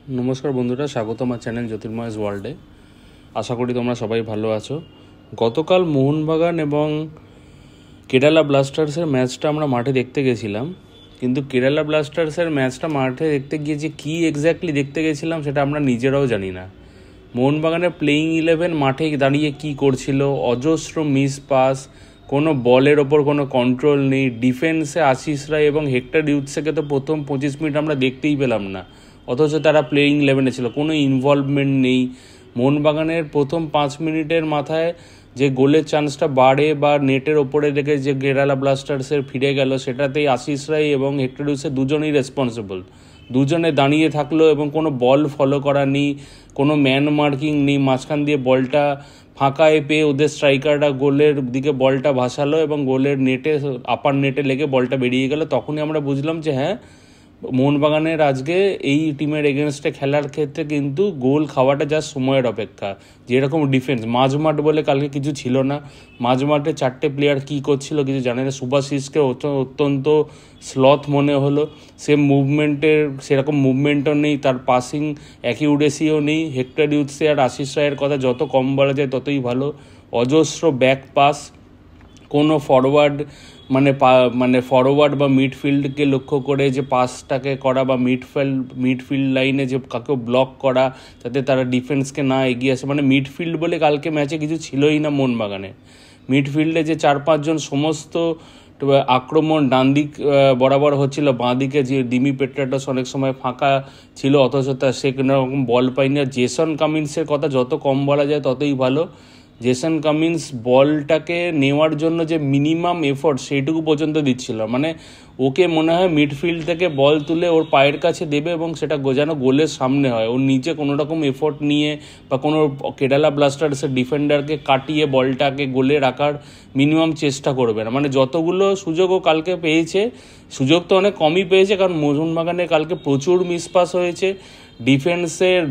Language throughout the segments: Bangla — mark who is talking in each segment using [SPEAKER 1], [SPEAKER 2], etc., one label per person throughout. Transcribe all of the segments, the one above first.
[SPEAKER 1] নমস্কার বন্ধুরা, স্বাগত আমার চ্যানেল জ্যোতির্ময় ওয়ার্ল্ডে। আশা করি তোমরা সবাই ভালো আছো। গতকাল মোহনবাগান এবং কেরালা ব্লাস্টার্সের ম্যাচটা আমরা মাঠে দেখতে গেছিলাম, কিন্তু কেরালা ব্লাস্টার্সের ম্যাচটা মাঠে দেখতে গিয়ে যে কী এক্স্যাক্টলি দেখতে গেছিলাম সেটা আমরা নিজেরাও জানি না। মোহনবাগানের প্লেয়িং 11 মাঠে দাঁড়িয়ে কি করছিল, অজস্র মিস পাস, কোনো বলের ওপর কোনো কন্ট্রোল নেই। ডিফেন্সে আশিস রায় এবং হেক্টর ডিউটসকে তো প্রথম 25 মিনিট আমরা দেখতেই পেলাম না, অথচ তারা প্লেয়িং 11-এ ছিল, কোনো ইনভলভমেন্ট নেই। মোহনবাগানের প্রথম 5 মিনিটের মাথায় যে গোলের চান্সটা বাড়ে বা নেটের ওপরে রেখে যে কেরালা ব্লাস্টার্সের ফিরে গেল, সেটাতেই আশিস রায় এবং হেক্টর ডিউটস দুজনেই রেসপন্সিবল। দুজনে দাঁড়িয়ে থাকলো এবং কোনো বল ফলো করা নেই, কোনো ম্যান মার্কিং নেই। মাঝখান দিয়ে বলটা ফাঁকায় পেয়ে ওদের স্ট্রাইকাররা গোলের দিকে বলটা ভাসালো এবং গোলের নেটে, আপার নেটে লেগে বলটা বেরিয়ে গেল। তখনই আমরা বুঝলাম যে হ্যাঁ, মোহনবাগানের আজকে এই টিমের এগেনস্টে খেলার ক্ষেত্রে কিন্তু গোল খাওয়াটা যা সময়ের অপেক্ষা। যেরকম ডিফেন্স মাঝমাঠ বলে কালকে কিছু ছিল না। মাঝমাঠে 4টে প্লেয়ার কী করছিল কিছু জানে না। সুভাশিসকে অত্যন্ত স্লথ মনে হলো। সে মুভমেন্টের সেরকম মুভমেন্টও নেই, তার পাসিং অ্যাকিউরেসিও নেই। হেক্টর ডিউটস আর আশিস রায়ের কথা যত কম বলা যায় ততই ভালো। অজস্র ব্যাক পাস, কোনো ফরওয়ার্ড মানে ফরওয়ার্ড বা মিডফিল্ডকে লক্ষ্য করে যে পাসটাকে করা বা মিডফিল্ড লাইনে যে কাকে ব্লক করা যাতে তারা ডিফেন্সকে না এগিয়ে আসে, মানে মিডফিল্ড বলে কালকে ম্যাচে কিছু ছিলই না মোহনবাগানে। মিডফিল্ডে যে 4-5 জন সমস্ত আক্রমণ ডান দিক বরাবর হচ্ছিল, বাঁ দিকে যে ডিমি পেট্রাটস অনেক সময় ফাঁকা ছিল, অথচ সে কোনোরকম বল পায়নি। আর জেসন কামিন্সের কথা যত কম বলা যায় ততই ভালো। জেসন কামিন্স বলটাকে নেওয়ার জন্য যে মিনিমাম এফোর্ট সেইটুকু পর্যন্ত দিচ্ছিল, মানে ওকে মনে হয় মিডফিল্ড থেকে বল তুলে ওর পায়ের কাছে দেবে এবং সেটা যেন গোলের সামনে হয়। ওর নিচে কোনো রকম এফোর্ট নিয়ে বা কোনো কেরালা ব্লাস্টার্সের ডিফেন্ডারকে কাটিয়ে বলটাকে গোলে রাখার মিনিমাম চেষ্টা করবে না। মানে যতগুলো সুযোগও কালকে পেয়েছে, সুযোগ তো অনেক কমই পেয়েছে, কারণ মোহনবাগানে কালকে প্রচুর মিসপাস হয়েছে।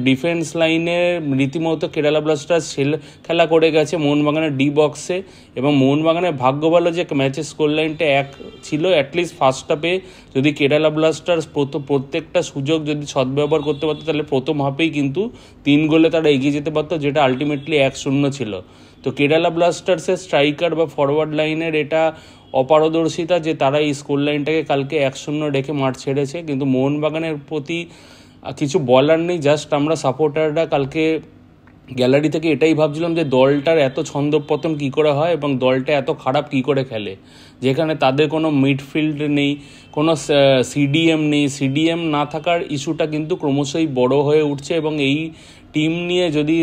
[SPEAKER 1] ডিফেন্স লাইনে রীতিমতো কেরালা ব্লাস্টার্স খেলা করে গেছে মোহনবাগানের ডি বক্সে, এবং মোহনবাগানের ভাগ্য ভালো যে ম্যাচের স্কোর লাইনটা 1 ছিল। অ্যাটলিস্ট ফার্স্ট হাফে যদি কেরালা ব্লাস্টার্স প্রত্যেকটা সুযোগ যদি সদ্ব্যবহার করতে পারতো, তাহলে প্রথম হাফেই কিন্তু 3 গোলে তারা এগিয়ে যেতে পারতো, যেটা আলটিমেটলি 1-0 ছিল। তো কেরালা ব্লাস্টার্সের স্ট্রাইকার বা ফরওয়ার্ড লাইনের এটা অপারদর্শিতা যে তারা এই স্কোর লাইনটাকে কালকে 1-0 রেখে মাঠ ছেড়েছে। কিন্তু মোহনবাগানের প্রতি কিছু বলার নেই। জাস্ট আমরা সাপোর্টাররা কালকে গ্যালারি থেকে এটাই ভাবছিলাম যে দলটার এত ছন্দপতন কী করে হয় এবং দলটা এত খারাপ কী করে খেলে, যেখানে তাদের কোনো মিডফিল্ড নেই, কোনো সিডিএম নেই। সিডিএম না থাকার ইস্যুটা কিন্তু ক্রমশই বড় হয়ে উঠছে, এবং এই টিম নিয়ে যদি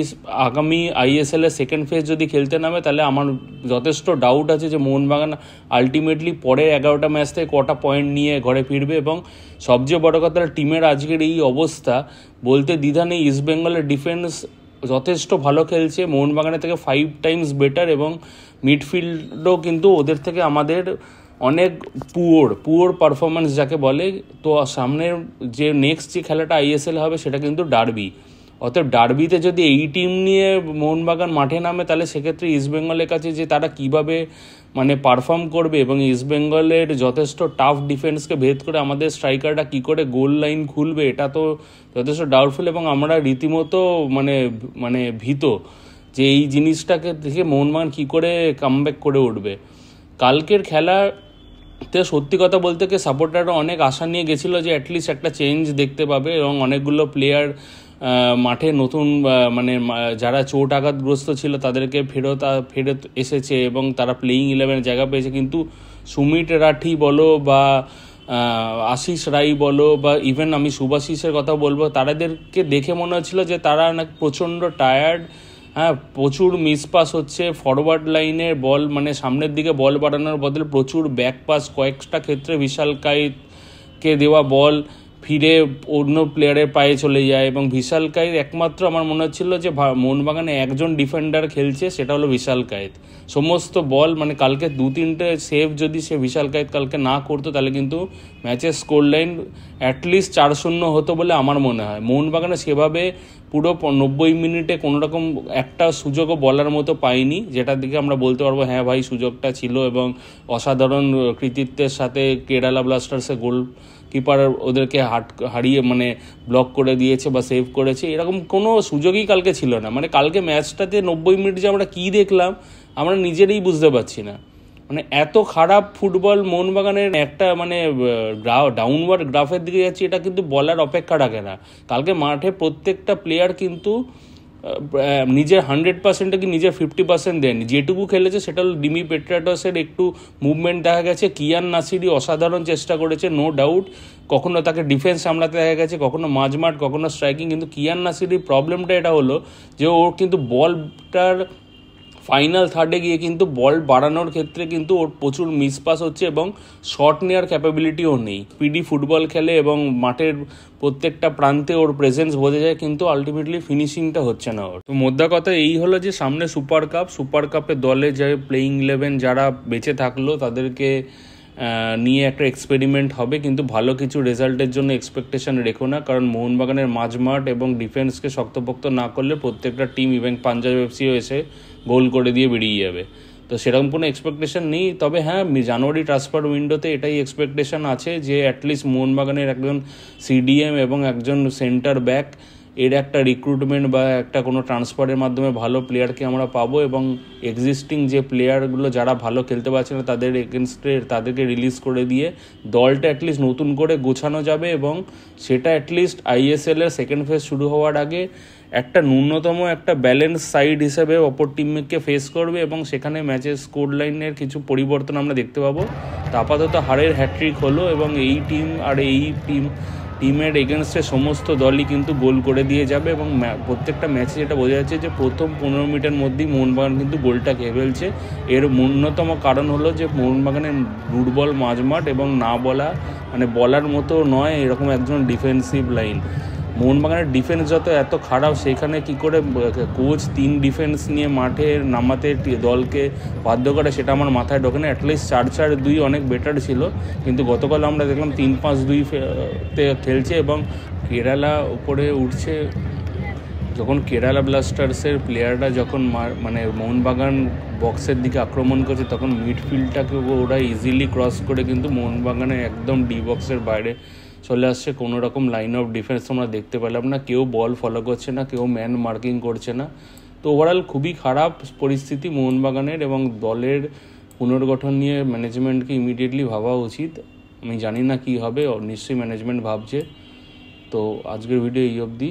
[SPEAKER 1] আগামী আইএসএলের সেকেন্ড ফেজ যদি খেলতে নামে, তাহলে আমার যথেষ্ট ডাউট আছে যে মোহনবাগান আলটিমেটলি পরের 11টা ম্যাচ থেকে কটা পয়েন্ট নিয়ে ঘরে ফিরবে। এবং সবচেয়ে বড় কথা, টিমের আজকের এই অবস্থা বলতে দ্বিধা নেই। ইস্টবেঙ্গলের ডিফেন্স যথেষ্ট ভালো খেলছে, মোহনবাগানের থেকে 5 টাইমস বেটার, এবং মিডফিল্ডও কিন্তু ওদের থেকে আমাদের অনেক পুওর পারফরমেন্স যাকে বলে। তো সামনের যে নেক্সট যে খেলাটা আইএসএল হবে সেটা কিন্তু ডার্বি। অতএব ডার্বিতে যদি এই টিম নিয়ে মোহনবাগান মাঠে নামে, তাহলে সেক্ষেত্রে ইস্টবেঙ্গলের কাছে যে তারা কিভাবে পারফর্ম করবে এবং ইস্টবেঙ্গলের যথেষ্ট টাফ ডিফেন্সকে ভেদ করে আমাদের স্ট্রাইকাররা কি করে গোল লাইন খুলবে, এটা তো যথেষ্ট ডাউটফুল। এবং আমরা রীতিমতো ভীত যে এই জিনিসটাকে দেখে মোহনবাগান কী করে কামব্যাক করে উঠবে। কালকের খেলাতে সত্যি কথা বলতে সাপোর্টাররা অনেক আশা নিয়ে গেছিলো যে অ্যাটলিস্ট একটা চেঞ্জ দেখতে পাবে, এবং অনেকগুলো প্লেয়ার মাঠে নতুন যারা চোট আঘাতগ্রস্ত ছিল তাদেরকে ফেরত এসেছে এবং তারা প্লেয়িং 11 জায়গা পেয়েছে। কিন্তু সুমিত রাঠি বলো বা আশিস রায় বলো বা ইভেন আমি সুভাশিসের কথা বলবো, তাদেরকে দেখে মনে হচ্ছিল যে তারা নাকি প্রচণ্ড টায়ার্ড। হ্যাঁ, প্রচুর মিসপাস হচ্ছে ফরওয়ার্ড লাইনের বল, সামনের দিকে বল বাড়ানোর বদলে প্রচুর ব্যাক পাস, কয়েকটা ক্ষেত্রে বিশাল কায়েতকে দেওয়া বল ফিরে অন্য প্লেয়ারের পায়ে চলে যায়। এবং বিশাল কায়েত একমাত্র আমার মনে হচ্ছিল যে মোহনবাগানে একজন ডিফেন্ডার খেলছে, সেটা হলো বিশাল কায়েত। সমস্ত বল কালকে 2-3টে সেভ যদি সে বিশাল কায়েত কালকে না করতো, তাহলে কিন্তু ম্যাচের স্কোর লাইন অ্যাটলিস্ট 4-0 হতো বলে আমার মনে হয়। মোহনবাগানে সেভাবে পুরো 90 মিনিটে কোনোরকম একটা সুযোগও বলার মতো পাইনি, যেটার দিকে আমরা বলতে পারবো হ্যাঁ ভাই সুযোগটা ছিল, এবং অসাধারণ কৃতিত্বের সাথে কেরালা ব্লাস্টার্সে গোল কিপার ওদেরকে হারিয়ে মানে ব্লক করে দিয়েছে বা সেভ করেছে, এরকম কোনো সুযোগই কালকে ছিল না। মানে কালকে ম্যাচটাতে 90 মিনিট যে আমরা কী দেখলাম আমরা নিজেরাই বুঝতে পারছি না। মানে এত খারাপ ফুটবল মোহনবাগানের, একটা মানে ডাউনওয়ার্ড গ্রাফের দিকে যাচ্ছে, এটা কিন্তু বলার অপেক্ষা রাখে না। কালকে মাঠে প্রত্যেকটা প্লেয়ার কিন্তু নিজের 100% কি নিজের 50% দেয়নি। যেটুকু খেলেছে সেটা হলো ডিমি পেট্রাটসের একটু মুভমেন্ট দেখা গেছে, কিয়ান নাসিরি অসাধারণ চেষ্টা করেছে নো ডাউট, কখনো তাকে ডিফেন্স সামলাতে দেখা গেছে, কখনো মাঝমাঠ, কখনো স্ট্রাইকিং। কিন্তু কিয়ান নাসিরির প্রবলেমটা এটা হলো যে ওর কিন্তু বলটার ফাইনাল থার্ডে গিয়ে কিন্তু বল বাড়ানোর ক্ষেত্রে কিন্তু ওর প্রচুর মিসপাস হচ্ছে এবং শট নেওয়ার ক্যাপাবিলিটিও নেই। পিডি ফুটবল খেলে এবং মাঠের প্রত্যেকটা প্রান্তে ওর প্রেজেন্স বোঝা যায়, কিন্তু আলটিমেটলি ফিনিশিংটা হচ্ছে না ওর। তো মোদ্দা কথা এই হলো যে সামনে সুপার কাপে দলে যে প্লেইং 11 যারা বেঁচে থাকলো তাদেরকে নিয়ে একটা এক্সপেরিমেন্ট হবে, কিন্তু ভালো কিছু রেজাল্টের জন্য এক্সপেকটেশন রেখো না, কারণ মোহনবাগানের মাঝমাঠ এবং ডিফেন্সকে শক্তপোক্ত না করলে প্রত্যেকটা টিম ইভেন পাঞ্জাব এফসিও এসে গোল করে দিয়ে বেরিয়ে যাবে। তো সেরকম কোনো এক্সপেকটেশন নেই। তবে হ্যাঁ, জানুয়ারি ট্রান্সফার উইন্ডোতে এটাই এক্সপেকটেশন আছে যে অ্যাটলিস্ট মোহনবাগানের একজন সিডিএম এবং একজন সেন্টার ব্যাক এর একটা রিক্রুটমেন্ট বা একটা কোনো ট্রান্সফারের মাধ্যমে ভালো প্লেয়ারকে আমরা পাবো, এবং এক্সিস্টিং যে প্লেয়ারগুলো যারা ভালো খেলতে পারছে না তাদের এগেনস্টে তাদেরকে রিলিজ করে দিয়ে দলটা অ্যাটলিস্ট নতুন করে গোছানো যাবে, এবং সেটা অ্যাটলিস্ট আইএসএলের সেকেন্ড ফেজ শুরু হওয়ার আগে একটা ন্যূনতম একটা ব্যালেন্স সাইড হিসেবে অপর টিমকে ফেস করবে, এবং সেখানে ম্যাচের স্কোর লাইনের কিছু পরিবর্তন আমরা দেখতে পাবো। তো আপাতত হারের হ্যাট্রিক হলো, এবং এই টিম আর এই টিমের এগেনস্টে সমস্ত দলই কিন্তু গোল করে দিয়ে যাবে, এবং প্রত্যেকটা ম্যাচে যেটা বোঝা যাচ্ছে যে প্রথম 15 মিনিটের মধ্যেই মোহনবাগান কিন্তু গোলটা খেয়ে ফেলছে। এর ন্যূনতম কারণ হলো যে মোহনবাগানের দুর্বল মাঝমাঠ এবং না বলা, মানে বলার মতো নয় এরকম একজন ডিফেন্সিভ লাইন। মোহনবাগানের ডিফেন্স যত এত খারাপ, সেখানে কি করে কোচ 3 ডিফেন্স নিয়ে মাঠে নামাতে দলকে বাধ্য করে সেটা আমার মাথায় ঢোকে না। অ্যাটলিস্ট 4-4-2 অনেক বেটার ছিল, কিন্তু গতকাল আমরা দেখলাম 3-5-2-তে খেলছে, এবং কেরালা উপরে উঠছে। যখন কেরালা ব্লাস্টার্সের প্লেয়াররা যখন মানে মোহনবাগান বক্সের দিকে আক্রমণ করছে, তখন মিডফিল্ডটাকে ওরা ইজিলি ক্রস করে কিন্তু মোহনবাগানের একদম ডি বক্সের বাইরে চলে আসছে। কোনো রকম লাইন অফ ডিফেন্স আমরা দেখতে পেলাম না, কেউ বল ফলো করছে না, কেউ ম্যান মার্কিং করছে না। তো ওভারঅল খুবই খারাপ পরিস্থিতি মোহনবাগানের, এবং দলের পুনর্গঠন নিয়ে ম্যানেজমেন্টকে ইমিডিয়েটলি ভাবা উচিত। আমি জানি না কি হবে, নিশ্চয়ই ম্যানেজমেন্ট ভাবছে। তো আজকের ভিডিও এই অবধি।